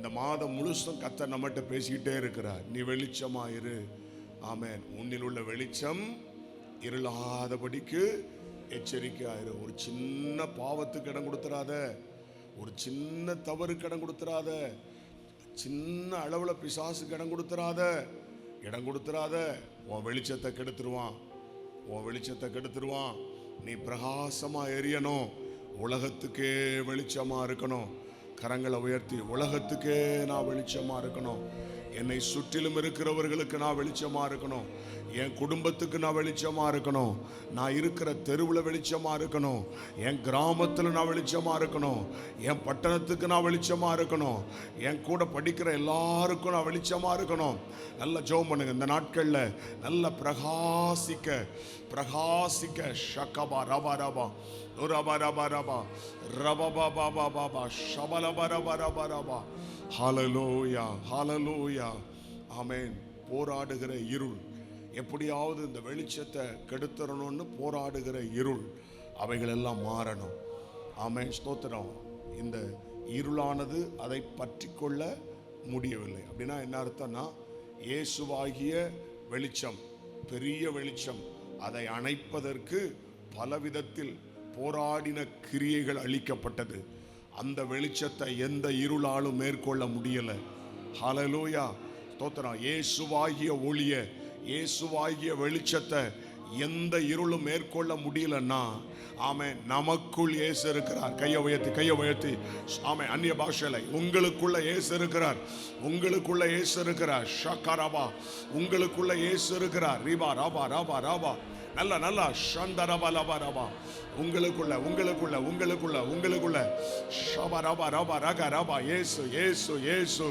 இந்த மாதம் முழுசும் கர்த்தர் நம்மகிட்ட பேசிக்கிட்டே இருக்கிறார். நீ வெளிச்சமா இரு. ஆமென். உன்னில் உள்ள வெளிச்சம் இருளாதபடிக்கு எச்சரிக்கையாயிரு. ஒரு சின்ன பாவத்துக்கு இடம் கொடுத்துறாத, ஒரு சின்ன தவறுக்கு இடம் கொடுத்துறாத, சின்ன அளவுல பிசாசுக்கு இடம் கொடுத்துறாத. உன் வெளிச்சத்தை கெடுத்துருவான், உன் வெளிச்சத்தை கெடுத்துருவான். நீ பிரகாசமா எரியணும், உலகத்துக்கே வெளிச்சமா இருக்கணும். கரங்களை உயர்த்தி, உலகத்துக்கே நான் வெளிச்சமா இருக்கணும். என்னை சுற்றிலும் இருக்கிறவர்களுக்கு நான் வெளிச்சமா இருக்கணும். என் குடும்பத்துக்கு நான் வெளிச்சமா இருக்கணும். நான் இருக்கிற தெருவில் வெளிச்சமா இருக்கணும். என் கிராமத்தில் நான் வெளிச்சமா இருக்கணும். என் பட்டணத்துக்கு நான் வெளிச்சமா இருக்கணும். என் கூட படிக்கிற எல்லாருக்கும் நான் வெளிச்சமா இருக்கணும். நல்ல ஜெபம் பண்ணுங்க இந்த நாட்களில். நல்ல பிரகாசிக்க பிரகாசிக்க. ஷகபா ரபா ரபா ரபா ரபா ரபா ரபா பாபா பாபா ஷபலபா ரபா ரபா ரபா. ஹல்லேலூயா, ஹல்லேலூயா. ஆமென். போராடுகிற இருள், எப்படியாவது இந்த வெளிச்சத்தை கெடுத்துறணும்னு போராடுகிற இருள், அவைகள் எல்லாம் மாறணும். ஆமென், ஸ்தோத்திரம். இந்த இருளானது அதை பற்றி கொள்ள முடியவில்லை. அப்படின்னா என்ன அர்த்தம்னா, இயேசுவாகிய வெளிச்சம், பெரிய வெளிச்சம், அதை அணைப்பதற்கு பலவிதத்தில் போராடின கிரியைகள் அளிக்கப்பட்டது. அந்த வெளிச்சத்தை எந்த இருளாலும் மேற்கொள்ள முடியல. ஹல்லேலூயா, ஸ்தோத்திரம். இயேசுவாகிய ஒளிய, இயேசுவாகிய வெளிச்சத்தை எந்த இருளும் மேற்கொள்ள முடியலன்னா, ஆமென், நமக்குள் இயேசு இருக்கிறார். கையை உயர்த்தி ஆமென். அந்நிய பாஷையில, உங்களுக்குள்ள இயேசு இருக்கிறார், உங்களுக்குள்ள இயேசு இருக்கிறார். ஷகரபா, உங்களுக்குள்ள இயேசு இருக்கிறார். ரிபா ரபா ரபா ரபா. நல்ல ஷந்தரபா லபா ரபா. உங்களுக்குள்ள ஷபா ரபா ரபா ரக ரபா. இயேசு இயேசு இயேசு.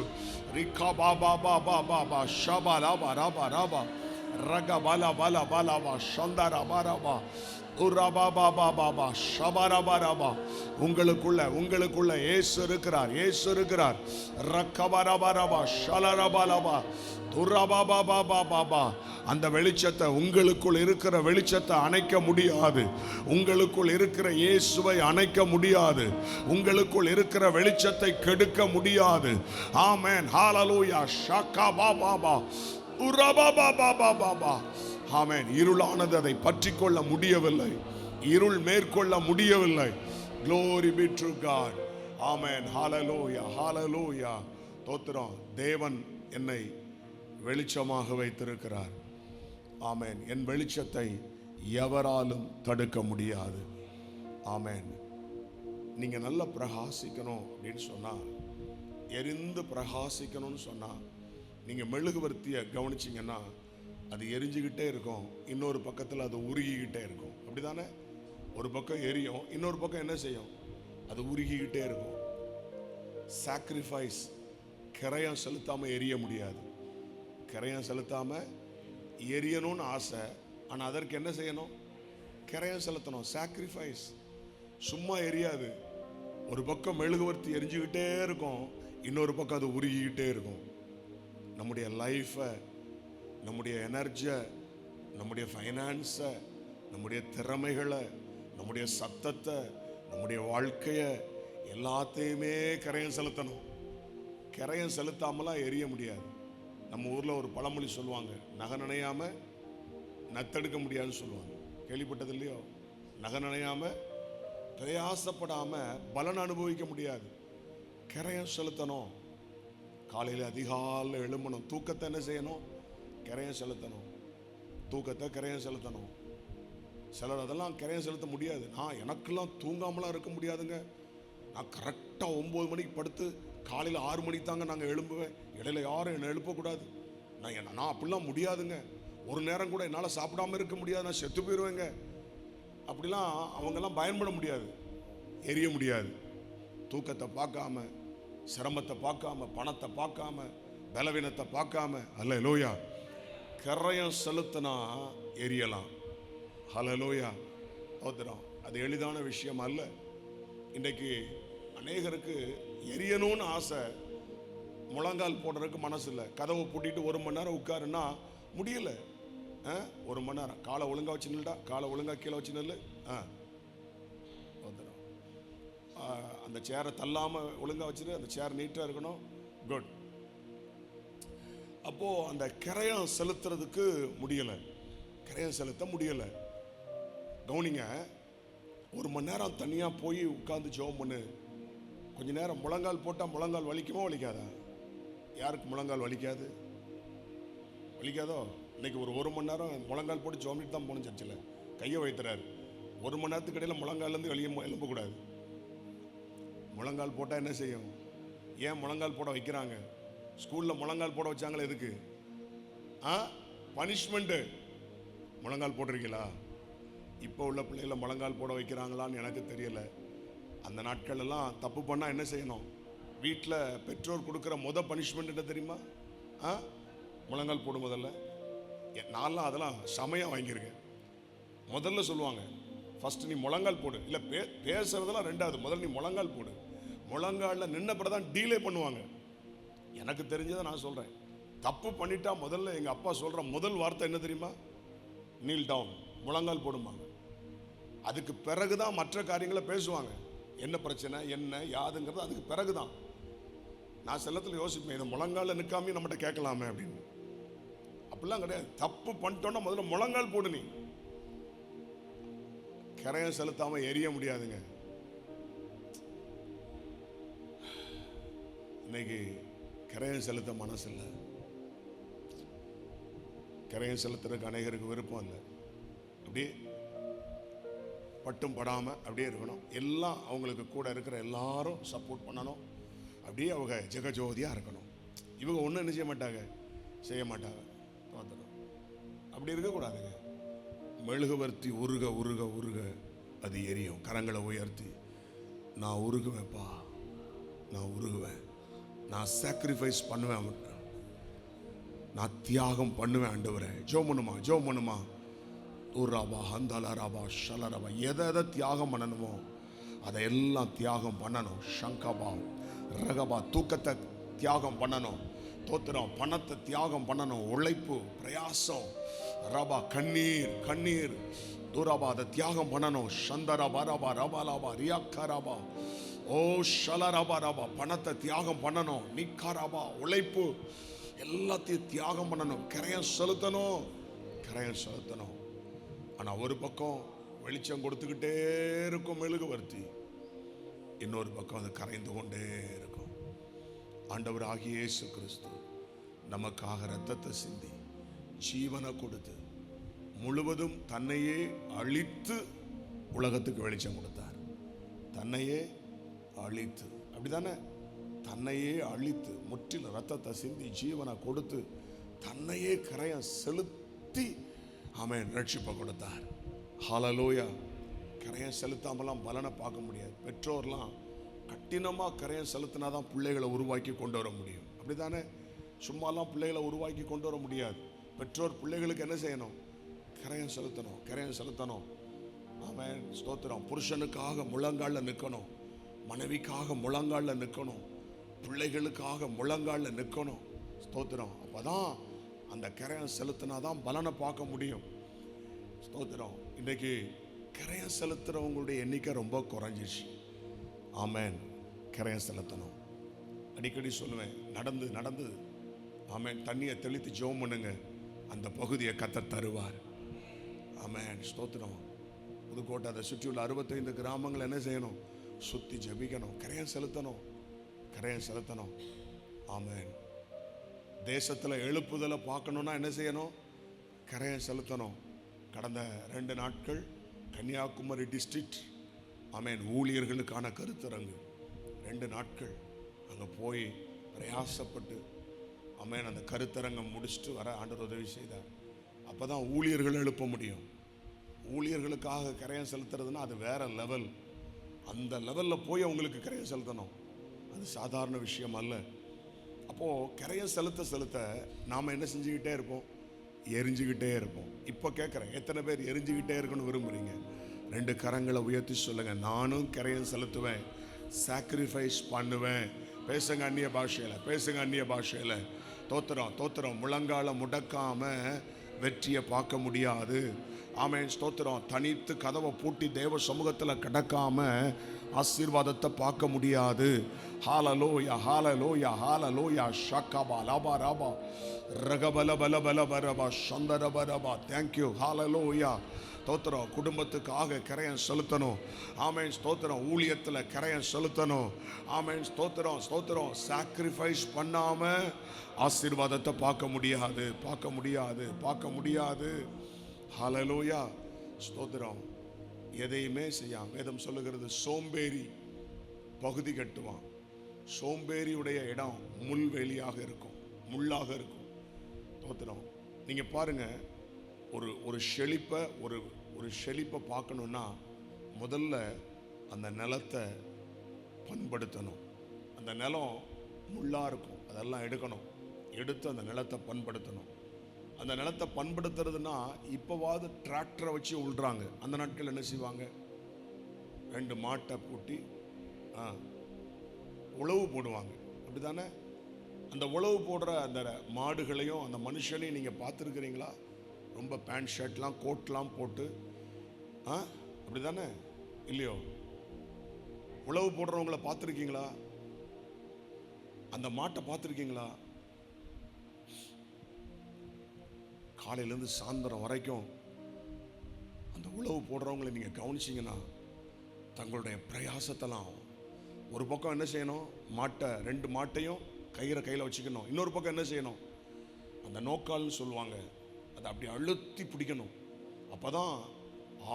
ரிகா பாபா பாபா பாபா ஷபா ரபா ரபா ரபா ரக பல பல பலபா ஷந்தரா பரபா உரபா பாபா பாபா ஷபா ரபா ரபா. உங்களுக்குள்ள இயேசு இருக்கிறார், இயேசு இருக்கிறார். ரக்கபா ரபா ரபா ஷலரபா லபா துரபா பாபா பாபா. அந்த வெளிச்சத்தை, உங்களுக்குள் இருக்கிற வெளிச்சத்தை அணைக்க முடியாது. உங்களுக்குள் இருக்கிற இயேசுவை அணைக்க முடியாது. உங்களுக்குள் இருக்கிற வெளிச்சத்தை கெடுக்க முடியாது. ஆமென், ஹல்லேலூயா. ஷகா பாபா உரபா பாபா பாபா. ஆமென். இருளானது அதை பற்றி கொள்ள முடியவில்லை, இருள் மேற்கொள்ள முடியவில்லை. Glory be to God. ஆமென், ஹல்லேலூயா, ஹல்லேலூயா. ஸ்தோத்திரம். தேவன் என்னை வெளிச்சமாக வைத்திருக்கிறார். ஆமென். என் வெளிச்சத்தை எவராலும் தடுக்க முடியாது. ஆமென். நீங்க நல்ல பிரகாசிக்கணும் அப்படின்னு சொன்னா, எரிந்து பிரகாசிக்கணும்னு சொன்னா, நீங்க மெழுகுவர்த்தியை கவனிச்சிங்கன்னா அது எரிஞ்சுக்கிட்டே இருக்கும், இன்னொரு பக்கத்தில் அது உருகிக்கிட்டே இருக்கும். அப்படிதானே? ஒரு பக்கம் எரியும், இன்னொரு பக்கம் என்ன செய்யும்? அது உருகிக்கிட்டே இருக்கும். சாக்ரிஃபைஸ், கிரயம் செலுத்தாம எரிய முடியாது. கிரயம் செலுத்தாம எரியணும்னு ஆசை, ஆனால் அதற்கு என்ன செய்யணும்? கிரயம் செலுத்தணும். சாக்ரிஃபைஸ். சும்மா எரியாது. ஒரு பக்கம் மெழுகுவர்த்தி எரிஞ்சுக்கிட்டே இருக்கும், இன்னொரு பக்கம் அது உருகிக்கிட்டே இருக்கும். நம்முடைய லைஃபை, நம்முடைய எனர்ஜியை, நம்முடைய ஃபைனான்ஸை, நம்முடைய திறமைகளை, நம்முடைய சத்தத்தை, நம்முடைய வாழ்க்கையை எல்லாத்தையுமே கிரயம் செலுத்தணும். கிரயம் செலுத்தாமலாம் எரிய முடியாது. நம்ம ஊரில் ஒரு பழமொழி சொல்லுவாங்க, நகை நனையாம நத்தெடுக்க முடியாதுன்னு சொல்லுவாங்க. கேள்விப்பட்டது இல்லையோ? நகை நனையாம பிரயாசப்படாம பலன் அனுபவிக்க முடியாது. கிரயம் செலுத்தணும். காலையில் அதிகாலையில் எழும்பணும். தூக்கத்தை என்ன செய்யணும்? கிரயம் செலுத்தணும். தூக்கத்தை கிரயம் செலுத்தணும். சிலர் அதெல்லாம் கிரயம் செலுத்த முடியாது. எனக்கெல்லாம் தூங்காமலாம் இருக்க முடியாதுங்க. நான் கரெக்டாக 9 மணிக்கு படுத்து காலையில் 6 மணிக்கு தாங்க நாங்கள் எழும்புவேன். இடையில யாரும் என்னை எழுப்பக்கூடாது. நான் அப்படிலாம் முடியாதுங்க. ஒரு நேரம் கூட என்னால் சாப்பிடாம இருக்க முடியாது, நான் செத்து போயிடுவேங்க. அப்படிலாம் அவங்கெல்லாம் பயன்பட முடியாது, எரிய முடியாது. தூக்கத்தை பார்க்காம, சிரமத்தை பார்க்காம, பணத்தை பார்க்காம, பலவீனத்தை பார்க்காம, அல்லேலூயா, கிரயம் செலுத்தினா எரியலாம். ஹல்லேலூயா, ஸ்தோத்திரம். அது எளிதான விஷயம் அல்ல. இன்றைக்கு அநேகருக்கு எரியணும்னு ஆசை, முழங்கால் போடுறதுக்கு மனசு இல்லை. கதவை பூட்டிட்டு 1 மணி நேரம் உட்காருன்னா முடியல. 1 மணி நேரம் காலை ஒழுங்கா வச்சு நில்டா, காலை ஒழுங்கா கீழே வச்சு நில்லு. அந்த சேரை தள்ளாமல் ஒழுங்காக வச்சுட்டு, அந்த சேர் நீட்டாக இருக்கணும், குட். அப்போ அந்த கரையம் செலுத்துறதுக்கு முடியல, கரையம் செலுத்த முடியல. கவனிங்க, 1 மணி நேரம் தனியா போய் உட்கார்ந்து ஜெபம் பண்ணு. கொஞ்ச நேரம் முழங்கால் போட்டா முழங்கால் வலிக்குமோ வலிக்காதா? யாருக்கு முழங்கால் வலிக்காது? வலிக்காதோ? இன்னைக்கு ஒரு மணி நேரம் முழங்கால் போட்டு ஜெபம் பண்ணிட்டு தான் போகணும் சர்ச்சில். கையை வைத்துறாரு. 1 மணி நேரத்துக்கு இடையில முழங்கால்லேருந்து வெளியே எழும்பக்கூடாது. முழங்கால் போட்டால் என்ன செய்யும்? ஏன் முழங்கால் போட வைக்கிறாங்க? ஸ்கூலில் முழங்கால் போட வச்சாங்களே எதுக்கு? பனிஷ்மெண்ட்டு. முழங்கால் போட்டிருக்கீங்களா? இப்போ உள்ள பிள்ளைகளை முழங்கால் போட வைக்கிறாங்களான்னு எனக்கு தெரியல. அந்த நாட்களெல்லாம் தப்பு பண்ணால் என்ன செய்யணும்? வீட்டில் பெற்றோர் கொடுக்குற பனிஷ்மெண்ட் என்ன தெரியுமா? முழங்கால் போடும். முதல்ல நான்லாம் அதெல்லாம் செமையாக வாங்கியிருக்கேன். முதல்ல சொல்லுவாங்க, ஃபஸ்ட்டு நீ முழங்கால் போடு. இல்லை பேசுறதெல்லாம் ரெண்டாவது, முதல்ல நீ முழங்கால் போடு. முழங்காலில் நின்ன பிறகு தான் டீலே பண்ணுவாங்க. எனக்கு தெரிஞ்சதை நான் சொல்கிறேன். தப்பு பண்ணிட்டா முதல்ல எங்கள் அப்பா சொல்கிற முதல் வார்த்தை என்ன தெரியுமா? நீல் டவுன், முழங்கால் போடுமாங்க. அதுக்கு பிறகு தான் மற்ற காரியங்களை பேசுவாங்க. என்ன பிரச்சனை என்ன யாதுங்கிறது அதுக்கு பிறகு தான். நான் செல்லத்தில் யோசிப்பேன், இதை முழங்காலில் நிற்காமே நம்மகிட்ட கேட்கலாமே அப்படின்னு. அப்படிலாம் கிடையாது. தப்பு பண்ணிட்டோன்னா முதல்ல முழங்கால் போடு. நீ கரையம் செலுத்தாமல் எரிய முடியாதுங்க. இன்னைக்கு கரையம் செலுத்த மனசு இல்லை. கரையம் செலுத்துறதுக்கு அநேகருக்கு விருப்பம் இல்லை. அப்படியே பட்டும் படாமல் அப்படியே இருக்கணும். எல்லாம் அவங்களுக்கு கூட இருக்கிற எல்லாரும் சப்போர்ட் பண்ணணும். அப்படியே அவங்க ஜெகஜோதியாக இருக்கணும். இவங்க ஒன்றும் என்ன செய்ய மாட்டாங்க. அப்படி இருக்கக்கூடாதுங்க. மெழுகுவர்த்தி உருக உருக உருக அது எரியும். கரங்களை உயர்த்தி, நான் உருகுவேன்ப்பா, நான் உருகுவேன், நான் சாக்ரிஃபைஸ் பண்ணுவேன், நான் தியாகம் பண்ணுவேன். ஆண்டவரே ஜெபம் பண்ணுமா. ஊராபா ஹந்தாலராபா ஷலரபா, எதை தியாகம் பண்ணணுமோ அதையெல்லாம் தியாகம் பண்ணணும். ஷங்கபா ரகபா, தூக்கத்தை தியாகம் பண்ணணும். தோத்திரம், பணத்தை தியாகம் பண்ணணும். உழைப்பு, பிரயாசம், ரபா கண்ணீர் தூராபா, அதை தியாகம் பண்ணணும். சந்தரபா ரபா ரபாலாபா ரியாக்கராபா ஓ ஷலரபா ரபா, பணத்தை தியாகம் பண்ணணும். நிக்காரபா, உழைப்பு எல்லாத்தையும் தியாகம் பண்ணணும். கரையம் செலுத்தணும். ஆனால் ஒரு பக்கம் வெளிச்சம் கொடுத்துக்கிட்டே இருக்கும் மெழுகுவர்த்தி, இன்னொரு பக்கம் அது கரைந்து கொண்டே இருக்கும். ஆண்டவர் ஆகிய இயேசு கிறிஸ்து நமக்காக இரத்தத்தை சிந்தி ஜீவனை கொடுத்து முழுவதும் தன்னையே அழித்து உலகத்துக்கு வெளிச்சம் கொடுத்தார். தன்னையே அழித்து, அப்படிதானே? தன்னையே அழித்து முற்றிலும் ரத்தத்தை சிந்தி ஜீவனை கொடுத்து தன்னையே கரையம் செலுத்தி ஆமென் ரட்சிப்பை கொடுத்தார். ஹல்லேலூயா. கரையம் செலுத்தாமலாம் பலனை பார்க்க முடியாது. பெற்றோர்லாம் கடினமாக கரையம் செலுத்தினாதான் பிள்ளைகளை உருவாக்கி கொண்டு வர முடியும். அப்படிதானே? சும்மாலாம் பிள்ளைகளை உருவாக்கி கொண்டு வர முடியாது. பெற்றோர் பிள்ளைகளுக்கு என்ன செய்யணும்? கரையம் செலுத்தணும். ஆமென், ஸ்தோத்திரம். புருஷனுக்காக முழங்காலில் நிற்கணும், மனைவிக்காக முழங்காலில் நிற்கணும், பிள்ளைகளுக்காக முழங்காலில் நிற்கணும். ஸ்தோத்திரம். அப்போதான் அந்த கரையம் செலுத்தினாதான் பலனை பார்க்க முடியும். ஸ்தோத்திரம். இன்றைக்கு கரையம் செலுத்துறவங்களுடைய எண்ணிக்கை ரொம்ப குறைஞ்சிருச்சு. ஆமென். கரையம் செலுத்தணும். அடிக்கடி சொல்லுவேன், நடந்து ஆமென் தண்ணியை தெளித்து ஜெபம் பண்ணுங்க, அந்த பகுதியை கர்த்தர் தருவார். ஆமென், ஸ்தோத்திரம். புதுக்கோட்டை அதை சுற்றியுள்ள 65 கிராமங்கள் என்ன செய்யணும்? சுற்றி ஜெபிக்கணும், கரையம் செலுத்தணும். ஆமென். தேசத்தில் எழுப்புதலை பார்க்கணுன்னா என்ன செய்யணும்? கரையம் செலுத்தணும். கடந்த 2 நாட்கள் கன்னியாகுமரி டிஸ்ட்ரிக்ட் ஆமென் ஊழியர்களுக்கான கருத்தரங்கு 2 நாட்கள் அங்கே போய் பிரயாசப்பட்டு ஆமென் அந்த கருத்தரங்கம் முடிச்சுட்டு வர ஆண்டவர் உதவி செய்தார். அப்போ தான் ஊழியர்கள் எழுப்ப முடியும். ஊழியர்களுக்காக கரையம் செலுத்துறதுன்னா அது வேற லெவல். அந்த லெவலில் போய் அவங்களுக்கு கரையம் செலுத்தணும். அது சாதாரண விஷயம் அல்ல. அப்போது கரையம் செலுத்த நாம் என்ன செஞ்சுக்கிட்டே இருப்போம்? எரிஞ்சுக்கிட்டே இருப்போம். இப்போ கேட்குறேன், எத்தனை பேர் எரிஞ்சுக்கிட்டே இருக்கணும்னு விரும்புகிறீங்க? 2 கரங்களை உயர்த்தி சொல்லுங்க, நானும் கரையம் செலுத்துவேன், சாக்ரிஃபைஸ் பண்ணுவேன். பேசுங்க அந்நிய பாஷையில். தோத்திரம். முழங்கால முடக்காம வெற்றியை பார்க்க முடியாது. ஆமென், ஸ்தோத்திரம். தனித்து கதவை பூட்டி தேவ சமூகத்தில் கிடக்காம ஆசீர்வாதத்தை பார்க்க முடியாது. ஹalleluya ஹalleluya ஹalleluya ஷக்கபா லபா ரபா ரகபல பல பல பரபா சந்தரபரபா. Thank you. ஹalleluya. ஸ்தோத்திரம். குடும்பத்துக்காக கரையன் செலுத்தணும். ஆமென். ஸ்தோத்திரம். ஊழியத்தில் கரையன் செலுத்தணும். ஆமென். ஸ்தோத்திரம் ஸ்தோத்திரம். சாக்ரிஃபைஸ் பண்ணாம ஆசீர்வாதத்தை பார்க்க முடியாது, பார்க்க முடியாது, பார்க்க முடியாது. ஹalleluya. ஸ்தோத்திரம். எதையுமே செய்யாம வேதம் சொல்லுகிறது, சோம்பேறி பகுதி கட்டுவான். சோம்பேறியுடைய இடம் முள்வெளியாக இருக்கும், முள்ளாக இருக்கும். ஸ்தோத்திரம். நீங்க பாருங்க, ஒரு செழிப்பை ஒரு செழிப்பை பார்க்கணும்னா முதல்ல அந்த நிலத்தை பண்படுத்தணும். அந்த நிலம் முள்ளா இருக்கும், அதெல்லாம் எடுக்கணும். எடுத்து அந்த நிலத்தை பண்படுத்தணும். அந்த நிலத்தை பண்படுத்துறதுன்னா இப்போவாது டிராக்டரை வச்சு உள்றாங்க. அந்த நாட்கள் என்ன செய்வாங்க, 2 மாட்டை பூட்டி உழவு போடுவாங்க, அப்படிதானே? அந்த உழவு போடுற அந்த மாடுகளையும் அந்த மனுஷனையும் நீங்கள் பார்த்துருக்குறீங்களா? ரொம்ப பேண்ட் ஷர்ட்லாம் கோட்லாம் போட்டு, அப்படிதானே? இல்லையோ? உழவு போடுறவங்கள பார்த்துருக்கீங்களா? அந்த மாட்டை பார்த்துருக்கீங்களா? காலையிலேருந்து சாயந்தரம் வரைக்கும் அந்த உழவு போடுறவங்களை நீங்கள் கவனிச்சிங்கன்னா தங்களுடைய பிரயாசத்தெல்லாம் ஒரு பக்கம் என்ன செய்யணும், மாட்டை 2 மாட்டையும் கையில் வச்சுக்கணும். இன்னொரு பக்கம் என்ன செய்யணும், அந்த நோக்கால்னு சொல்லுவாங்க, அதை அப்படி அழுத்தி பிடிக்கணும். அப்போ தான்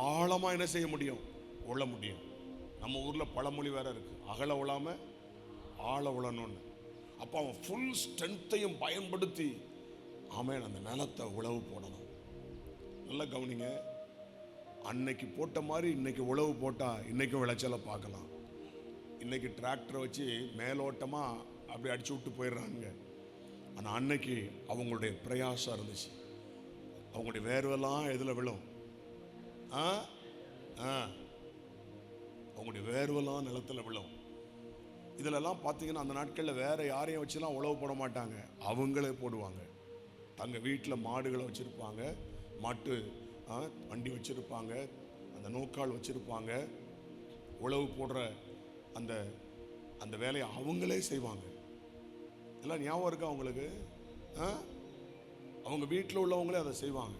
ஆழமாக என்ன செய்ய முடியும், உழ முடியும். நம்ம ஊரில் பழமொழி வேற இருக்கு, அகல உழாமல் ஆழ உழணும்னு. அப்போ அவன் ஃபுல் ஸ்ட்ரென்த்தையும் பயன்படுத்தி ஆமென் அந்த நிலத்தை உழவு போடணும். நல்லா கவனிங்க, அன்னைக்கு போட்ட மாதிரி இன்னைக்கு உழவு போட்டால் இன்னைக்கும் விளைச்சலை பார்க்கலாம். இன்னைக்கு டிராக்டரை வச்சு மேலோட்டமாக அப்படி அடிச்சு விட்டு போயிடுறாங்க. ஆனால் அன்னைக்கு அவங்களுடைய பிரயாசம் இருந்துச்சு. அவங்களுடைய வேர்வெல்லாம் எதில் விழும்? அவங்களுடைய வேர்வெல்லாம் நிலத்தில் விழும். இதிலெல்லாம் பார்த்தீங்கன்னா அந்த நாட்களில் வேற யாரையும் வச்சுலாம் உழவு போட மாட்டாங்க, அவங்களே போடுவாங்க. தங்கள் வீட்டில் மாடுகளை வச்சுருப்பாங்க, மாட்டு வண்டி வச்சுருப்பாங்க, அந்த நோக்கால் வச்சுருப்பாங்க. உழவு போடுற அந்த அந்த வேலையை அவங்களே செய்வாங்க. எல்லாம் ஞாபகம் இருக்கா அவங்களுக்கு? அவங்க வீட்டில் உள்ளவங்களே அதை செய்வாங்க,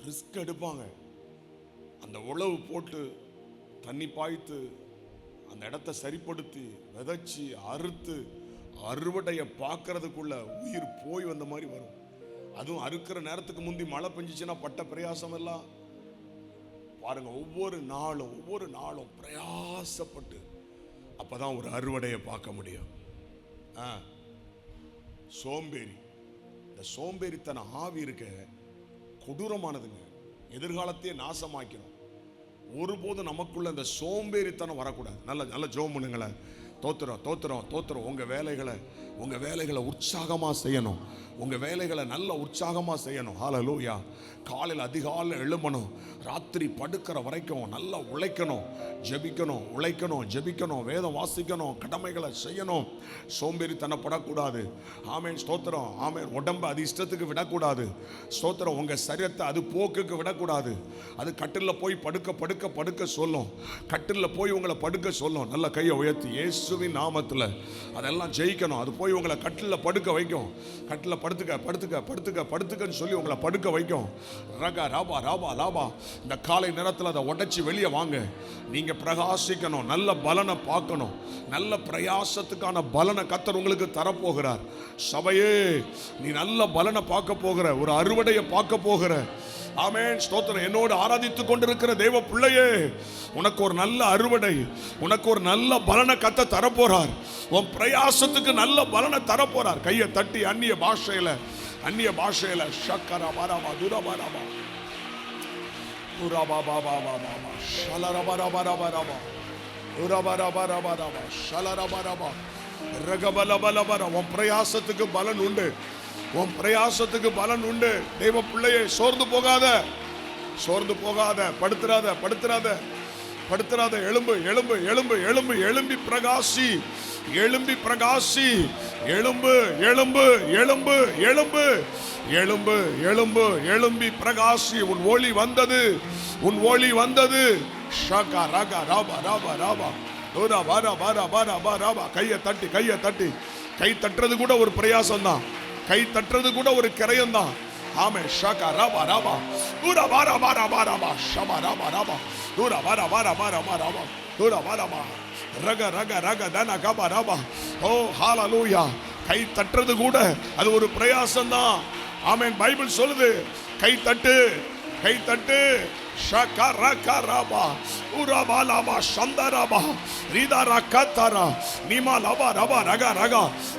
ரிஸ்க் எடுப்பாங்க. அந்த உழவு போட்டு தண்ணி பாய்த்து அந்த இடத்த சரிப்படுத்தி விதைச்சி அறுத்து அறுவடையை பார்க்கறதுக்குள்ள உயிர் போய் வந்த மாதிரி வரும். அதுவும் அறுக்கிற நேரத்துக்கு முந்தி மழை பெஞ்சிச்சுன்னா பட்ட பிரயாசம் எல்லாம் பாருங்க. ஒவ்வொரு நாளும் பிரயாசப்பட்டு அப்பதான் ஒரு அறுவடையை பார்க்க முடியும். சோம்பேறி, இந்த சோம்பேறித்தன ஆவி இருக்க கொடூரமானதுங்க, எதிர்காலத்தையே நாசமாக்கணும். ஒருபோதும் நமக்குள்ள இந்த சோம்பேறித்தனம் வரக்கூடாது. நல்ல ஜெபம் பண்ணுங்களேன். தோத்திரம். உங்க வேலைகளை உற்சாகமா செய்யணும். உங்க வேலைகளை நல்ல உற்சாகமா செய்யணும். ஹல்லேலூயா. காலையில் அதிகாலையில் எழும்பணும், ராத்திரி படுக்கிற வரைக்கும் நல்லா உழைக்கணும், ஜெபிக்கணும், வேதம் வாசிக்கணும், கடமைகளை செய்யணும். சோம்பேறித்தனப்படக்கூடாது. ஆமென். ஸ்தோத்திரம். ஆமென். உடம்பை அது இஷ்டத்துக்கு விடக்கூடாது. ஸ்தோத்திரம். உங்க சரீரத்தை அது போக்குக்கு விடக்கூடாது. அது கட்டிலில் போய் படுக்க சொல்லும். கட்டிலில் போய் உங்களை படுக்க சொல்லும். நல்ல கையை உயர்த்தி இயேசுவின் நாமத்தில் அதெல்லாம் ஜெயிக்கணும். அது போய் உங்களை கட்டிலில் படுக்க வைக்கும். கட்டிலில் படுத்துக்கன்னு சொல்லி உங்களை படுக்க வைக்கும். ரகா ராபா ராபா லாபா. இந்த காலை நேரத்தில் அதை உடைச்சி வெளியே வாங்க. நீங்க பிரகாசிக்கணும், நல்ல பலனை பார்க்கணும். நல்ல பிரயாசத்துக்கான பலனை கர்த்தர் உங்களுக்கு தரப்போகிறார். சபையே, நீ நல்ல பலனை பார்க்க போகிற, ஒரு அறுவடையை பார்க்க போகிற. ஆமென். ஸ்தோத்திரம். என்னோடு ஆராதித்துக் கொண்டிருக்கிற தேவ பிள்ளையே, உனக்கு ஒரு நல்ல அறுவடை, உனக்கு ஒரு நல்ல பலனை கர்த்தர் தரப்போறார். உன் பிரயாசத்துக்கு நல்ல பலனை தரப்போறார். கையை தட்டி அந்நிய பாஷையில ஷக்கரா பாராபா துரபாராபா உரபா பாபா பாபா ஷலரபரபரபரபா உரபரபரபரபா ஷலரபரபா ரகபலபலபர. உன் பிரயாசத்துக்கு பலன் உண்டு, உன் பிரயாசத்துக்கு பலன் உண்டு. தெய்வ பிள்ளையே, சோர்ந்து போகாத, படுத்துறாத. எழும்பி பிரகாசி, எழும்பி பிரகாசி. உன் ஒளி வந்தது. ஷகா ரகா ராபா ராபா ராபா கையை தட்டி கையை தட்டி. கை தட்டுறது கூட ஒரு பிரயாசம் தான். கை தட்டுறது கூட ஒரு கிரயம் தான். ஆமே ஷகா ரபா ரபா தூரா பாரா பாரா பாரா பா ஷபா ரபா ரபா தூரா பாரா பாரா பாரா பாரா பா தூரா பாரா பா ரக ரக ரக தன கபா ரபா. ஓ ஹalleluya. கை தட்டுறது கூட அது ஒரு பிரயாசம் தான். ஆமென். பைபிள் சொல்லுது கை தட்டு கை தட்டு. ஷகரகரபா உரபாலபா சந்தரபா ரிதரகதரா நிமலபா ரபா ரக ரக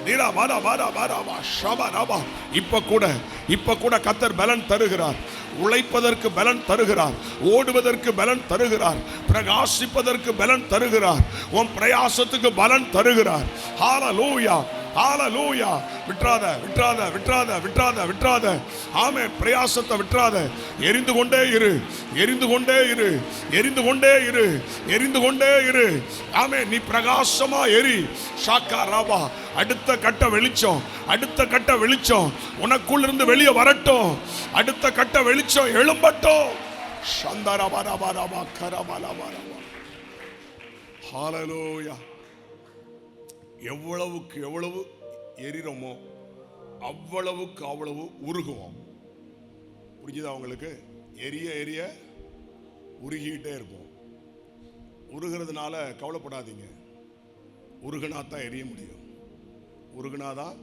நிரபரபரபரபா ஷபரபா. இப்ப கூட கர்த்தர் பலன் தருகிறார். உழைப்பதற்கு பலன் தருகிறார். ஓடுவதற்கு பலன் தருகிறார். பிரகாசிப்பதற்கு பலன் தருகிறார். உன் பிரயாசத்துக்கு பலன் தருகிறார். ஹalleluya ஹalleluya. விட்றாத விட்றாத விட்றாத விட்றாத விட்றாத. ஆமே. பிரயாசத்தை விட்றாத. எரிந்து கொண்டே இரு எரிந்து கொண்டே இரு எரிந்து கொண்டே இரு எரிந்து கொண்டே இரு. ஆமே. நீ பிரகாசமா எரி. ஷாக்கா ராபா. அடுத்த கட்ட வெளிச்சம் அடுத்த கட்ட வெளிச்சம் உனக்குள்ள இருந்து வெளியே வரட்டும். அடுத்த கட்ட வெளிச்சம் எழும்பட்டும். சந்தரபரபரபா கரபலபரபா. ஹalleluya. எவ்வளவுக்கு எவ்வளவு எரிறோமோ அவ்வளவுக்கு அவ்வளவு உருகுவோம். புரிஞ்சுதா உங்களுக்கு? எரிய எரிய உருகிட்டே இருப்போம். உருகிறதுனால கவலைப்படாதீங்க. உருகுனா தான் எரிய முடியும். உருகுனாதான்.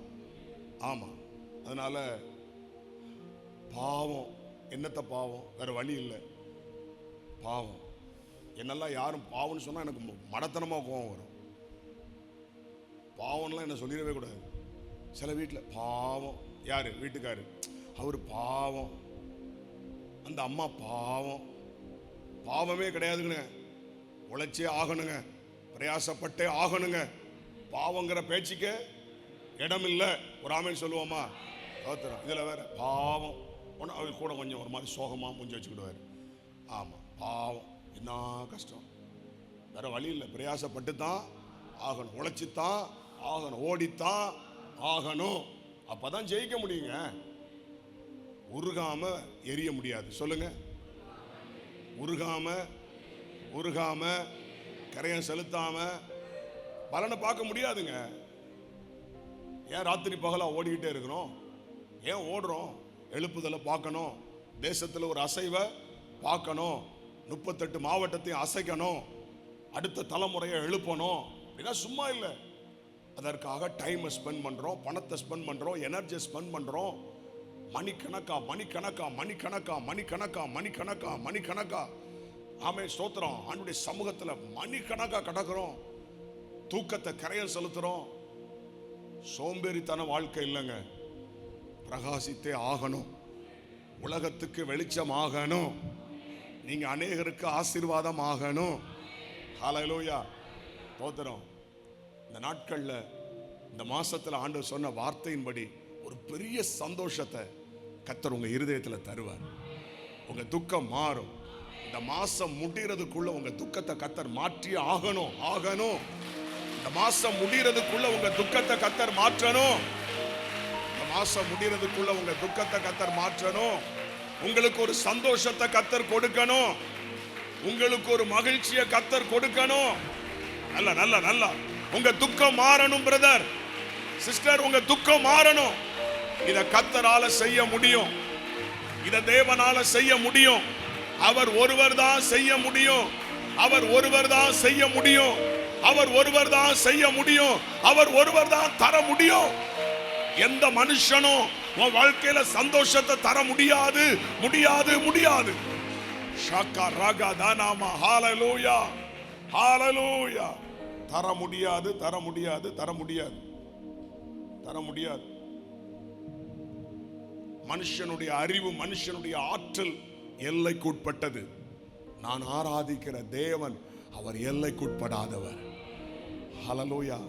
ஆமா. அதனால பாவம் என்னத்த பாவம், வேற வழி இல்லை. பாவம் என்னெல்லாம் யாரும் பாவம்னு சொன்னா எனக்கு மடத்தனமா கோவம் வரும். பாவம்லாம் என்ன சொல்லிடவே கூடாது. சில வீட்டில் பாவம். யாரு? வீட்டுக்காரு. அவர் பாவம். அந்த அம்மா பாவம். பாவமே கிடையாதுங்க. உழைச்சே ஆகணுங்க. பிரயாசப்பட்டே ஆகணுங்க. பாவங்கிற பேச்சுக்கு இடம் இல்லை. ஒரு ஆமேன்னு சொல்லுவோமா? இதில் வேற பாவம். அவர் கூட கொஞ்சம் ஒரு மாதிரி சோகமா மூஞ்சி வச்சுக்கிடுவார். ஆமா. பாவம் என்ன கஷ்டம். வேற வழி இல்லை. பிரயாசப்பட்டு தான் ஆகணும். உழைச்சித்தான் ஆகணும். ஓடித்தான் ஆகணும். அப்பதான் ஜெயிக்க முடியுங்க. உருகாம எரிய முடியாது. சொல்லுங்க. உருகாம உருகாம கரையம் செலுத்தாம பலனை பார்க்க முடியாதுங்க. ஏன் ராத்திரி பகலா ஓடிக்கிட்டே இருக்கிறோம்? ஏன் ஓடுறோம்? எழுப்புதலை பார்க்கணும். தேசத்தில் ஒரு அசைவை பார்க்கணும். 38 மாவட்டத்தையும் அசைக்கணும். அடுத்த தலைமுறையை எழுப்பணும். அப்படின்னா சும்மா இல்லை. அதற்காக டைமை ஸ்பெண்ட் பண்றோம், பணத்தை ஸ்பெண்ட் பண்றோம், எனர்ஜியை ஸ்பெண்ட் பண்றோம். மணிக்கணக்கா மணிக்கணக்கா மணிக்கணக்கா மணிக்கணக்கா மணிக்கணக்கா மணிக்கணக்கா. ஆமே ஸ்தோத்திரம். ஆண்டவருடைய சமூகத்தில் மணிக்கணக்கா கடக்கிறோம். தூக்கத்தை கரையம் செலுத்துறோம். சோம்பேறித்தன வாழ்க்கை இல்லைங்க. பிரகாசித்தே ஆகணும். உலகத்துக்கு வெளிச்சம் ஆகணும். நீங்க அநேகருக்கு ஆசீர்வாதம் ஆகணும். ஹல்லேலூயா. ஸ்தோத்திரம். இந்த நாட்கள்ல இந்த மாசத்துல ஆண்டவர் சொன்ன வார்த்தையின்படி ஒரு பெரிய சந்தோஷத்தை கர்த்தர் உங்க இருதயத்தில் தருவார். உங்க துக்கம் மாறும். இந்த மாசம் முடிகிறதுக்குள்ள உங்க துக்கத்தை கர்த்தர் மாற்றி ஆகணும். ஆகணும். இந்த மாசம் முடிகிறதுக்குள்ள உங்க துக்கத்தை கர்த்தர் மாற்றணும். இந்த மாசம் முடிகிறதுக்குள்ள உங்க துக்கத்தை கர்த்தர் மாற்றணும். உங்களுக்கு ஒரு சந்தோஷத்தை கர்த்தர் கொடுக்கணும். உங்களுக்கு ஒரு மகிழ்ச்சியை கர்த்தர் கொடுக்கணும். நல்ல நல்ல நல்ல. உங்க துக்கம் மாறணும் பிரதர் சிஸ்டர். உங்க துக்கம் மாறணும். இத கர்த்தரால செய்ய முடியும். இத தேவனால செய்ய முடியும். அவர் ஒருவர் தான் செய்ய முடியும். அவர் ஒருவர் தான் செய்ய முடியும். அவர் ஒருவர் தான் செய்ய முடியும். அவர் ஒருவர் தான் தர முடியும். எந்த மனுஷனும் உன் வாழ்க்கையில சந்தோஷத்தை தர முடியாது முடியாது முடியாது. ஷாக்கா ராகா தானாமா. ஹல்லேலூயா ஹல்லேலூயா. தர முடியாது தர முடியாது தர முடியாது தர முடியாது. மனுஷனுடைய அறிவு மனுஷனுடைய ஆற்றல் எல்லைக்குட்பட்டது. நான் ஆராதிக்கிற தேவன் அவர் எல்லைக்குட்படாதவர். ஹல்லேலூயா.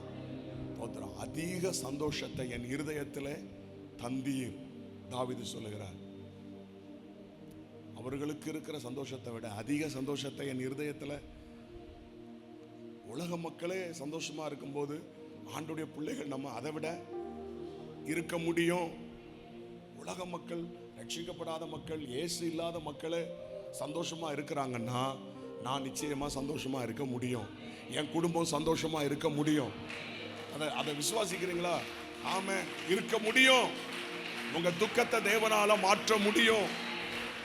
அதிக சந்தோஷத்தை என் இருதயத்தில் தந்தீர் தாவீது சொல்லுகிறார். அவர்களுக்கு இருக்கிற சந்தோஷத்தை விட அதிக சந்தோஷத்தை என் இருதயத்தில். உலக மக்களே சந்தோஷமா இருக்கும்போது ஆண்டவருடைய பிள்ளைகள் நம்ம அதை விட இருக்க முடியும். உலக மக்கள், ரட்சிக்கப்படாத மக்கள், இயேசு இல்லாத மக்களே சந்தோஷமா இருக்கிறாங்கன்னா நான் நிச்சயமா சந்தோஷமா இருக்க முடியும். என் குடும்பம் சந்தோஷமா இருக்க முடியும். அதை விசுவாசிக்கிறீங்களா? ஆமென். இருக்க முடியும். உங்க துக்கத்தை தேவனால மாற்ற முடியும்.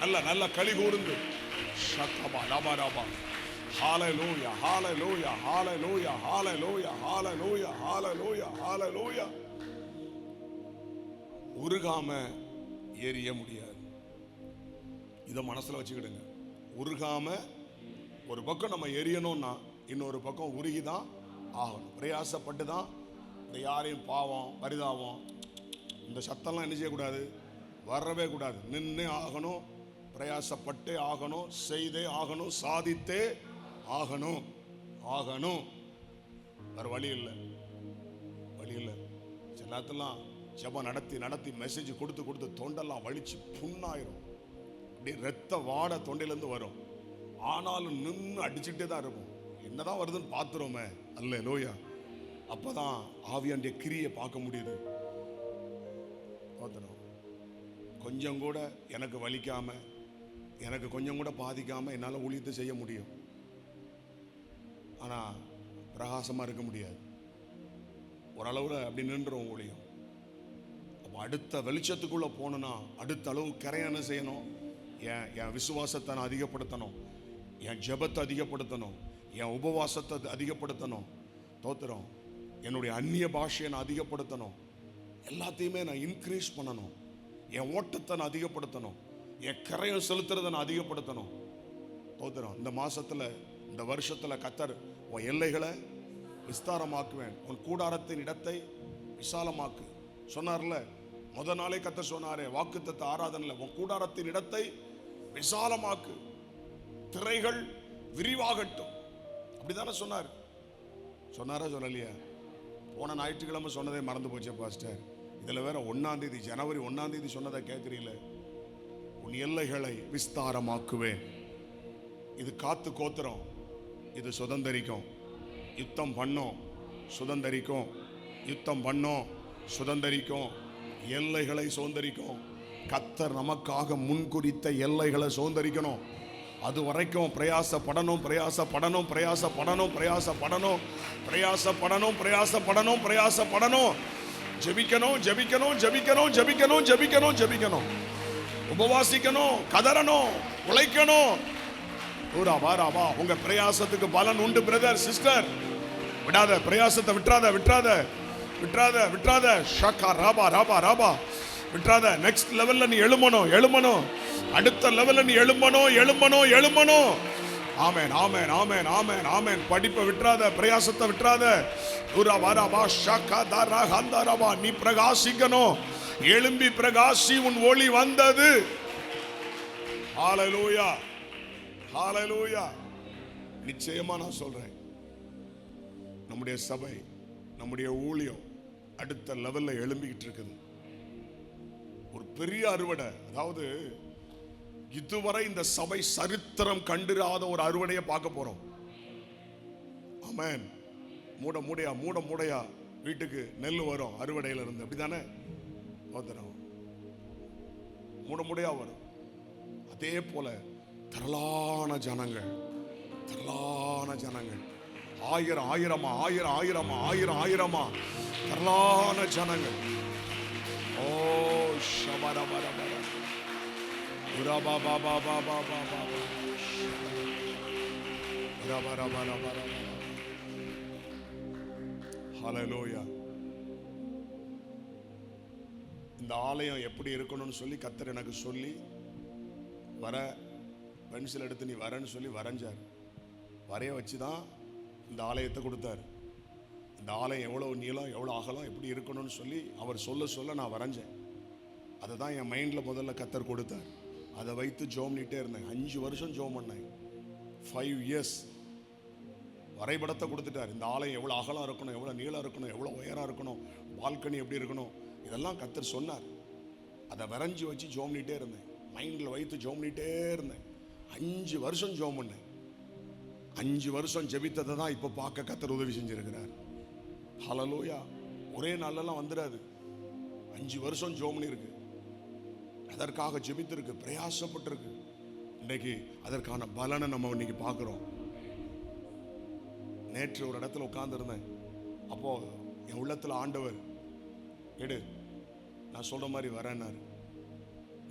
நல்ல களி கூர்ந்து ஷக்கபா லபா ரபா. ஹalleluya hallelujah hallelujah hallelujah hallelujah hallelujah hallelujah. உருகாம எரிய முடியாது. இதை மனசுல வச்சுக்கிடுங்க. உருகாம ஒரு பக்கம் நம்ம எரியணும்னா இன்னொரு பக்கம் உருகிதான் ஆகணும். பிரயாசப்பட்டு தான். இந்த யாரையும் பாவம் பரிதாபம் இந்த சத்தம்லாம் என்ன செய்யக்கூடாது, வரவே கூடாது. நின்று ஆகணும், பிரயாசப்பட்டே ஆகணும், செய்தே ஆகணும், சாதித்தே ஆகணும். வேற வழி இல்லை. சில நேரத்தெல்லாம் ஜெபம் நடத்தி மெசேஜ் கொடுத்து தொண்டெல்லாம் வலிச்சு புண்ணாயிரும். அப்படியே ரத்த வாட தொண்டையிலேருந்து வரும். ஆனாலும் நின்று அடிச்சுட்டே தான் இருக்கும். என்னதான் வருதுன்னு பார்த்துருவோமே. அல்லேலூயா. அப்பதான் ஆவியானுடைய கிரியை பார்க்க முடியுது. கொஞ்சம் கூட எனக்கு வலிக்காம, எனக்கு கொஞ்சம் கூட பாதிக்காம என்னால் ஊழியத்தை செய்ய முடியும். ஆனால் பிரகாசமாக இருக்க முடியாது. ஓரளவில் அப்படி நின்றுரும் ஊழியம். அப்போ அடுத்த வெளிச்சத்துக்குள்ளே போகணுன்னா அடுத்த அளவு கரையான செய்யணும். என் விசுவாசத்தை நான் அதிகப்படுத்தணும், என் ஜெபத்தை அதிகப்படுத்தணும், என் உபவாசத்தை அதிகப்படுத்தணும். தோத்திரம். என்னுடைய அந்நிய பாஷையை நான் அதிகப்படுத்தணும். எல்லாத்தையுமே நான் இன்க்ரீஸ் பண்ணணும். என் ஓட்டத்தை நான் அதிகப்படுத்தணும். என் கரையம் செலுத்துறதை நான் அதிகப்படுத்தணும். தோத்திரம். இந்த மாசத்துல இந்த வருஷத்துல கர்த்தர் உன் எல்லைகளை விஸ்தாரமாக்குவேன், உன் கூடாரத்தின் இடத்தை விசாலமாக்கு சொன்னார்ல. முத நாளே கர்த்தர் சொன்னாரே வாக்குத்தத்த ஆராதனையில், உன் கூடாரத்தின் இடத்தை விசாலமாக்கு, திரைகள் விரிவாகட்டும். அப்படிதானே சொன்னாரா சொல்லலையா? போன ஞாயிற்றுக்கிழமை சொன்னதே மறந்து போச்சே பாஸ்டர். இதுல வேற 1ஆம் தேதி ஜனவரி 1ஆம் தேதி சொன்னதை கேட்கிறீங்களே. உன் எல்லைகளை விஸ்தாரமாக்குவேன். இது காத்து கோத்திரம், இது சுதந்தரிக்கும். யுத்தம் பண்ணோம் சுதந்தரிக்கும், யுத்தம் பண்ணோம் சுதந்தரிக்கும், எல்லைகளை சுதந்தரிக்கும். கர்த்தர் நமக்காக முன்குறித்த எல்லைகளை சுதந்தரிக்கணும். அது வரைக்கும் பிரயாசப்படணும். உபவாசிக்கணும், கதறணும், உழைக்கணும். உங்க பிரயாசத்துக்கு பலன் உண்டு பிரதர் சிஸ்டர். விடாத பிரயாசத்தை, விட்டுறாத. ஷக்கா ராபா ராபா ராபா விட்டுறாத. நெக்ஸ்ட் லெவல்ல நீ எழுமணும். அடுத்த லெவல்ல நீ எழுமணும். ஆமென் ஆமென் ஆமென் ஆமென் ஆமென். படிப்பை விட்டுறாத, பிரயாசத்தை விட்டுறாத. நீ பிரகாசிக்கணும். எழும்பி பிரகாசி, உன் ஒளி வந்தது. ஹalleluya ஹalleluya. நிச்சயமா நான் சொல்றேன், நம்முடைய சபை, நம்முடைய ஊழியம் அடுத்த லெவல்ல எழும்பிக்கிட்டு இருக்குது. ஒரு பெரிய அறுவடை. அதாவது இதுவரை இந்த சபை சரித்திரம் கண்டிராத ஒரு அறுவடையை பார்க்க போறோம். ஆமென். மூட மூடையா வீட்டுக்கு நெல் வரும் அறுவடையில இருந்து. அப்படிதானே? மூட மூடையா வரும். அதே போல திரளான ஜனங்கள், ஆயிரமா திரளான ஜனங்கள். ஓ ஷபரபரபர ஹல்லேலூயா. இந்த ஆலயம் எப்படி இருக்கணும்னு சொல்லி கர்த்தர் எனக்கு சொல்லி பென்சில் எடுத்து நீ வரன்னு சொல்லி வரைஞ்சார். வரைய வச்சுதான் இந்த ஆலயத்தை கொடுத்தார். இந்த ஆலயம் எவ்வளவு நீளம், எவ்வளவு அகலம், எப்படி இருக்கணும்னு சொல்லி அவர் சொல்ல நான் வரைஞ்சேன். அதை தான் என் மைண்டில் முதல்ல கர்த்தர் கொடுத்தார். அதை வைத்து ஜோம் பண்ணிட்டே இருந்தேன். 5 வருஷம் ஜோம் பண்ணேன். 5 இயர்ஸ் வரைபடத்தை கொடுத்துட்டார். இந்த ஆலயம் எவ்வளோ அகலம் இருக்கணும், எவ்வளோ நீளம் இருக்கணும், எவ்வளோ உயரம் இருக்கணும், பால்கனி எப்படி இருக்கணும், இதெல்லாம் கர்த்தர் சொன்னார். அதை வரைஞ்சி வச்சு ஜோம் பண்ணிட்டே இருந்தேன். மைண்டில் வைத்து ஜோம் பண்ணிட்டே இருந்தேன். 5 வருஷம் ஜோம் பண்ணேன். 5 வருஷம் ஜெபித்ததை தான் இப்போ பார்க்க கர்த்தர் உதவி செஞ்சிருக்கிறார். ஹல்லேலூயா. ஒரே நாளெல்லாம் வந்துடாது. 5 வருஷம் ஜோம் பண்ணிருக்கு, அதற்காக ஜெபித்திருக்கு, பிரயாசப்பட்டிருக்கு. இன்னைக்கு அதற்கான பலனை நம்ம இன்னைக்கு பார்க்கிறோம். நேற்று ஒரு இடத்துல உட்கார்ந்துருந்தேன். அப்போ என் உள்ளத்தில் ஆண்டவர், எடு நான் சொல்ற மாதிரி வரேன்னாரு.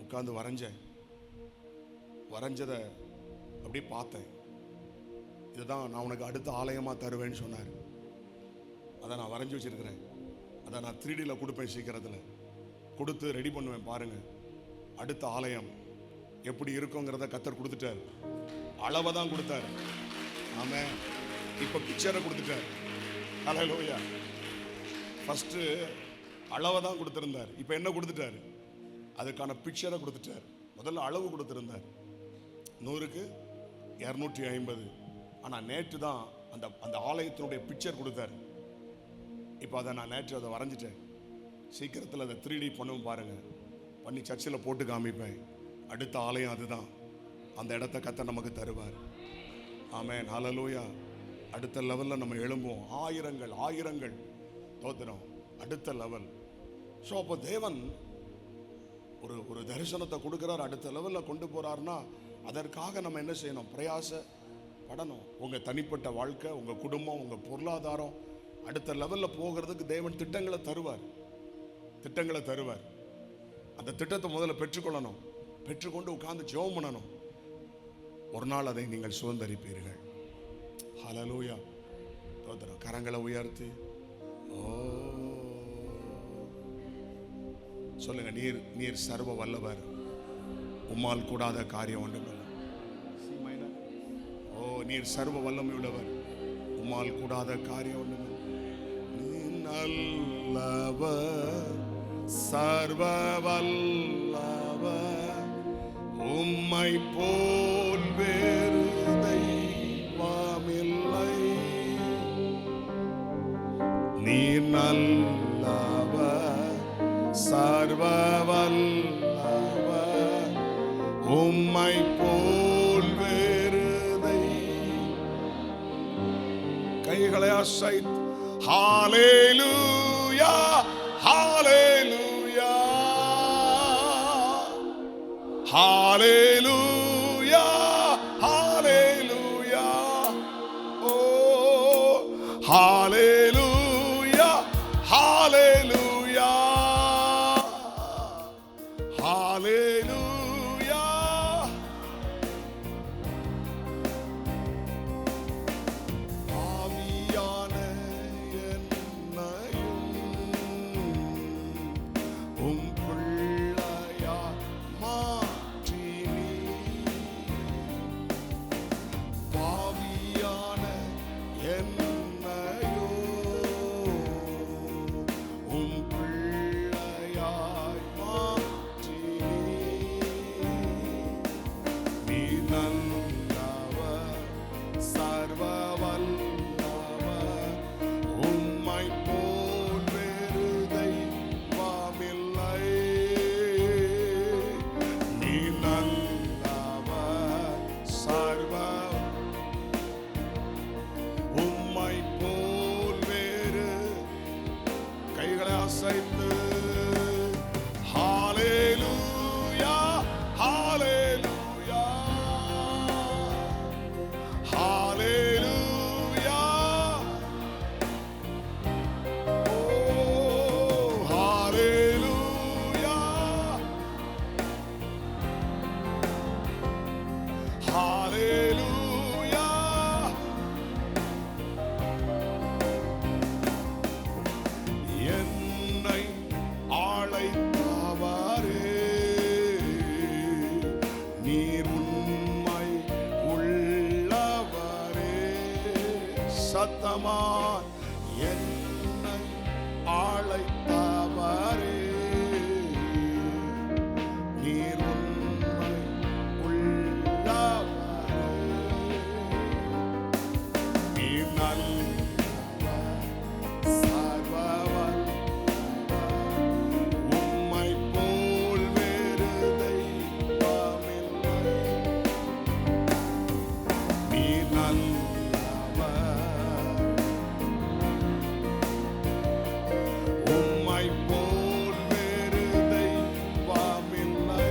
உட்கார்ந்து வரைஞ்சதை அப்படியே பார்த்தேன். இதுதான் நான் உனக்கு அடுத்த ஆலயமா தருவேன்னு சொன்னார். அதை நான் வரைஞ்சி வச்சிருக்கிறேன். அதை நான் 3Dல கொடுப்பேன். சீக்கிரத்தில் கொடுத்து ரெடி பண்ணுவேன். பாருங்க, அடுத்த ஆலயம் எப்படி இருக்குங்கிறத கர்த்தர் கொடுத்துட்டார். அளவை தான் கொடுத்தார். ஆமென். இப்போ பிக்சரை கொடுத்துட்டார். ஹல்லேலூயா. ஃபர்ஸ்ட் அளவை தான் கொடுத்திருந்தார். இப்போ என்ன கொடுத்துட்டார்? அதுக்கான பிக்சரை கொடுத்துட்டார். முதல்ல அளவு கொடுத்திருந்தார் 100க்கு 250. ஆனால் நேற்று தான் அந்த ஆலயத்தினுடைய பிக்சர் கொடுத்தார். இப்போ அதை நான் நேற்று அதை வரைஞ்சிட்டேன். சீக்கிரத்தில் அதை 3D பண்ணுவோம். பாருங்க, பண்ணி சர்ச்சில் போட்டு காமிப்பேன். அடுத்த ஆலயம் அதுதான். அந்த இடத்த கர்த்தர் நமக்கு தருவார். ஆமென். ஹல்லேலூயா. அடுத்த லெவலில் நம்ம எழும்புவோம். ஆயிரங்கள் தோத்திரம். அடுத்த லெவல். ஸோ அப்போ தேவன் ஒரு தரிசனத்தை கொடுக்குறார். அடுத்த லெவலில் கொண்டு போகிறாருன்னா அதற்காக நம்ம என்ன செய்யணும்? பிரயாசப்படணும். உங்கள் தனிப்பட்ட வாழ்க்கை, உங்கள் குடும்பம், உங்கள் பொருளாதாரம் அடுத்த லெவலில் போகிறதுக்கு தேவன் திட்டங்களை தருவார். அந்த திட்டத்தை முதல்ல பெற்றுக்கொள்ளணும். பெற்றுக்கொண்டு உட்கார்ந்து ஜெபம் பண்ணணும். ஒரு நாள் அதை நீங்கள் சுதந்தரிப்பீர்கள். ஹல்லேலூயா. தோத்திரம். கரங்களை உயர்த்தி சொல்லுங்க, நீர் சர்வ வல்லவர், உம்மால் கூடாத காரியம் ஒன்றுமில்லை. நீர் சர்வ வல்லமை உள்ளவர், உம்மால் கூடாத காரியம் ஒன்றுமில்லை. நீ நல்லவர், சர்வ வல்லவர், உம்மை போல் வேறு தெய்வமில்லை. நீ நல்லவர், சர்வ வல்லவர், உம்மை போல் வேறு கைகளை அசைத்து ஹல்லேலூயா, ஹல்லேலூயா, ஹல்லேலூயா, ஹல்லேலூயா. ஓ ஹல்லேலூயா, ஹல்லேலூயா, ஹல்லேலூயா. ஆவியான என்னையும் உம் பிள்ளையா மாற்றி பாவியான என்னையும் உம் பிள்ளையாய் மாற்றி நீ நல்லவர், சர்வ வல்லவர், உம்மை போல் வேறு தெய்வமில்லை. நீ நல்லவர், சர்வ உம்மை போல் வேறு. கைகளை அசைத்து ஹல்லேலூயா, ஹல்லேலூயா, ஹல்லேலூயா. ஓ ஹல்லேலூயா, ஹல்லேலூயா. என்னை அழைத்தவரே, நீர் உண்மை உள்ளவரே. சத்தமா என்னை அழைத்தவரே, நீர் உண்மை உள்ளவரே. நீர் நல்லவர், சர்வ வல்லவர், உம்மை போல் வேறு தெய்வமில்லை. நீர் நல்லவர், உம்மை போல் வேறு தெய்வமில்லை.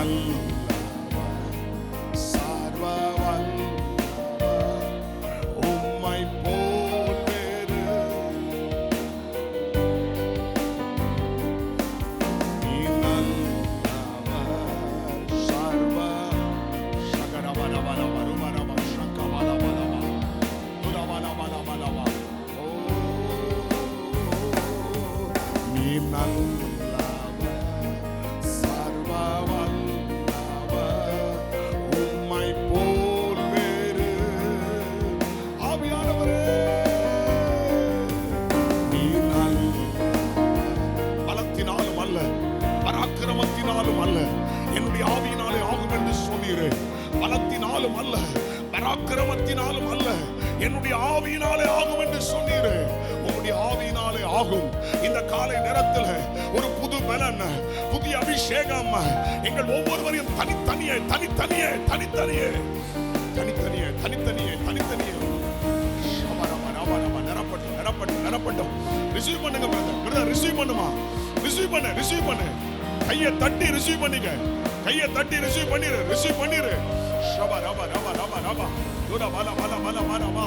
நல்லவர், சர்வ வல்லவர், உம்மை போல் வேறு நீ நல்லவர், சர்வ சகரவரவர வருவரவ சக்கவரவரவ துரவரவரவரவ. ஓ நீ நல்லவர், சர்வ வல்லவர், உம்மை போல் வேறு. ஆவியானவரே நீ நல்லவர், பலத்தினாலும் அல்ல, பராக்கிரமத்தினாலும் அல்ல, என்னுடைய ஆவியினாலே ஆகும் என்று சொன்னீரே. பலத்தினாலும் அல்ல, பராக்கிரமத்தினாலும் அல்ல, என்னுடைய ஆவியினாலே ஆகும் என்று சொன்னீரே. உம்முடைய ஆவியினாலே ஆகும். இந்த காலை நேரத்தில் ஒரு புது பலன், புதிய அபிஷேகம் எங்கள் ஒவ்வொருவரையும் தனித்தனியே தனித்தனியே தனித்தனியே தனித்தனியே தனித்தனியே தனித்தனியே நிரப்பட்டும் நிரப்பட்டும் நிரப்பட்டும். ரிசீவ் பண்ணுங்க பிரதர், ரிசீவ் பண்ணுமா, ரிசீவ் பண்ணு. கையை தட்டி ரிசீவ் பண்ணிக்க, கையை தட்டி ரிசீவ் பண்ணிரு, ரிசீவ் பண்ணிரு. ஷபா ரபா ரபா ரபா ரபா துர பல பல பல பலமா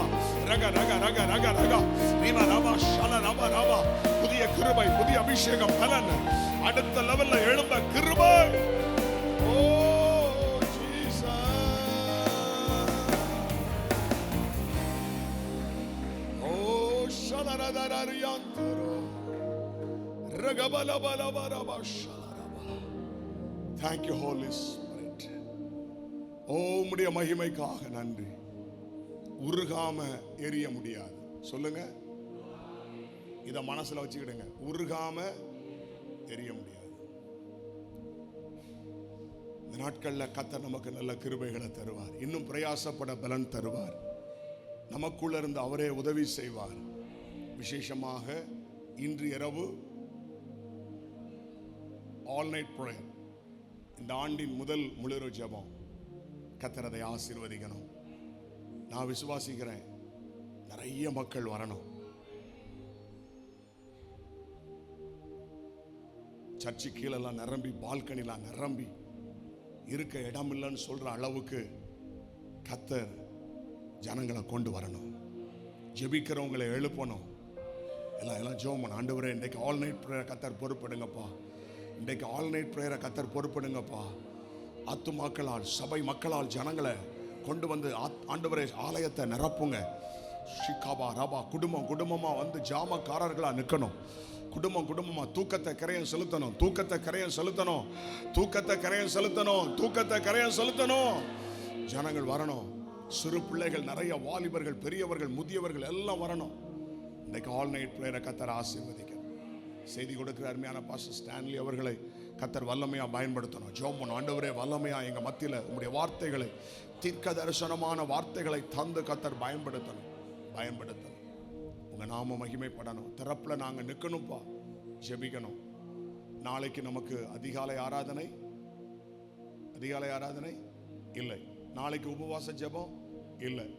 ரக ரக ரக ரக ரக ரீமா ரபா ஷல ரபா ரபா. புதிய கிருபை, புதிய அபிஷேகம், பலன், அடுத்த லெவல்ல எழும்ப கிருபை. ஓ ஜீசஸ், ஓ ஷலரதரரியாந்தரோ ரகபல பல பரபா ஷலரபா. Thank you Holy Spirit. ஓ உம்முடைய மகிமைக்காக நன்றி. உருகாம எரிய முடியாது. சொல்லுங்க, இத மனசுல வச்சுக்கிடுங்க. உருகாம எரிய முடியாது. இந்த நாட்கள்ல கர்த்தர் நமக்கு நல்ல கிருபைகளை தருவார். இன்னும் பிரயாசப்பட பலன் தருவார். நமக்குள்ள இருந்து அவரே உதவி செய்வார். விசேஷமாக இன்று இரவு ஆல் நைட் பிரேயர், இந்த ஆண்டின் முதல் முழுரு ஜெபம். கர்த்தர் அதை ஆசீர்வதிக்கணும். நான் விசுவாசிக்கிறேன், நிறைய மக்கள் வரணும். சர்ச்சு கீழெல்லாம் நிரம்பி, பால்கனிலாம் நிரம்பி, இருக்க இடம் இல்லைன்னு சொல்ற அளவுக்கு கர்த்தர் ஜனங்களை கொண்டு வரணும். ஜெபிக்கிறவங்களை எழுப்பணும். எல்லாம் ஜெபம் பண்ண. ஆண்டவரே, இன்றைக்கு ஆல் நைட் பிரேயர் கர்த்தர் பொறுப்படுங்கப்பா. இன்றைக்கு ஆல் நைட் பிரேயரை கர்த்தர் பொறுப்படுங்கப்பா. ஆத்துமாக்களால், சபை மக்களால் ஜனங்களை கொண்டு வந்து ஆண்டவரே ஆலயத்தை நிரப்புங்க. ஷிகாபா ரபா. குடும்பம் குடும்பமா வந்து ஜாமக்காரர்களா நிற்கணும். குடும்பம் குடும்பமா தூக்கத்தை கரையம் செலுத்தணும். தூக்கத்தை கரையம் செலுத்தணும். தூக்கத்தை கரையம் செலுத்தணும். தூக்கத்தை கரையம் செலுத்தணும். ஜனங்கள் வரணும். சிறு பிள்ளைகள், நிறைய வாலிபர்கள், பெரியவர்கள், முதியவர்கள் எல்லாம் வரணும். இன்னைக்கு ஆல் நைட் பிரேயரை கர்த்தர் ஆசீர்வதிக்க செய்தி கொடுக்கிற அருமையான பாஸ்டர் ஸ்டான்லி அவர்களை கர்த்தர் வல்லமையா பயன்படுத்தணும். ஜெபம் பண்ணணும். ஆண்டவரே, வல்லமையா எங்க மத்தியில உம்முடைய வார்த்தைகளை, தீர்க்க தரிசனமான வார்த்தைகளை தந்து கர்த்தர் பயன்படுத்தணும். உங்க நாம மகிமைப்படணும். திறப்புல நாங்க நிக்கணும்ப்பா. ஜெபிக்கணும். நாளைக்கு நமக்கு அதிகாலை ஆராதனை இல்லை. நாளைக்கு உபவாச ஜெபம் இல்லை.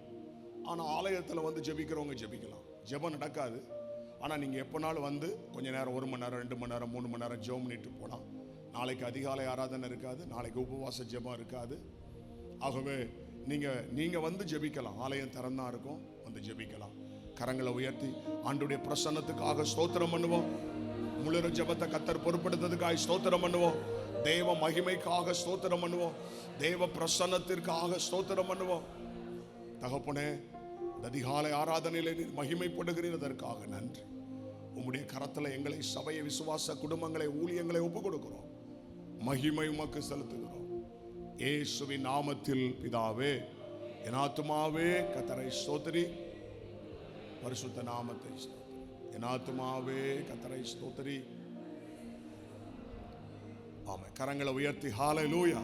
ஆனா ஆலயத்துல வந்து ஜெபிக்கிறவங்க ஜெபிக்கலாம். ஜெபம் நடக்காது. ஆனால் நீங்கள் எப்போனாலும் வந்து கொஞ்ச நேரம், 1 மணி நேரம், 2 மணி நேரம், 3 மணி நேரம் ஜெபம் பண்ணிட்டு போகலாம். நாளைக்கு அதிகாலை ஆராதனை இருக்காது. நாளைக்கு உபவாச ஜெபம் இருக்காது. ஆகவே நீங்கள் வந்து ஜெபிக்கலாம். ஆலயம் திறந்தா இருக்கும், வந்து ஜெபிக்கலாம். கரங்களை உயர்த்தி ஆண்டுடைய பிரசன்னத்துக்காக ஸ்தோத்திரம் பண்ணுவோம். முழு ஜெபத்தை கர்த்தர் பொறுப்படுத்ததுக்காக ஸ்தோத்திரம் பண்ணுவோம். தேவ மகிமைக்காக ஸ்தோத்திரம் பண்ணுவோம். தேவ பிரசன்னத்திற்காக ஸ்தோத்திரம் பண்ணுவோம். தகப்பனே, அதிகாலை ஆராதனையிலே நீர் மகிமைப்படுகிறதற்காக நன்றி. உம்முடைய கரத்தில் எங்களை, சபையை, விசுவாச குடும்பங்களை, ஊழியங்களை ஒப்புக் கொடுக்கிறோம். மகிமை உமக்கு செலுத்துகிறோம். இயேசுவின் நாமத்தில் பிதாவே. என் ஆத்துமாவே கர்த்தரை ஸ்தோத்திரி. பரிசுத்த நாமத்தை ஸ்தோத்திரி. என் ஆத்துமாவே கர்த்தரை ஸ்தோத்திரி. ஆமென். கரங்களை உயர்த்தி ஹல்லேலூயா.